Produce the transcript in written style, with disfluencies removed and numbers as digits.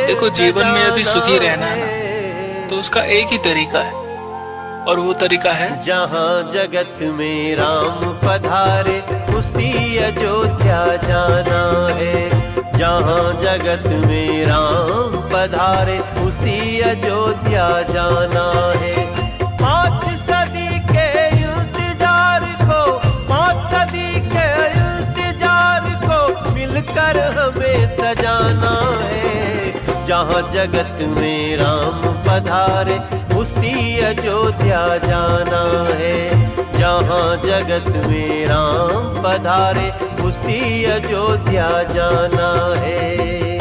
देखो, जीवन में यदि सुखी रहना है ना, तो उसका एक ही तरीका है, और वो तरीका है जहाँ जगत में राम पधारे उसी अयोध्या जाना है। जहाँ जगत में राम पधारे उसी अयोध्या जाना है। 5 सदी के इंतजार को, 5 सदी के इंतजार को मिलकर हमें सजाना है। जहाँ जगत में राम पधारे उसी अयोध्या जाना है। जहाँ जगत में राम पधारे उसी अयोध्या जाना है।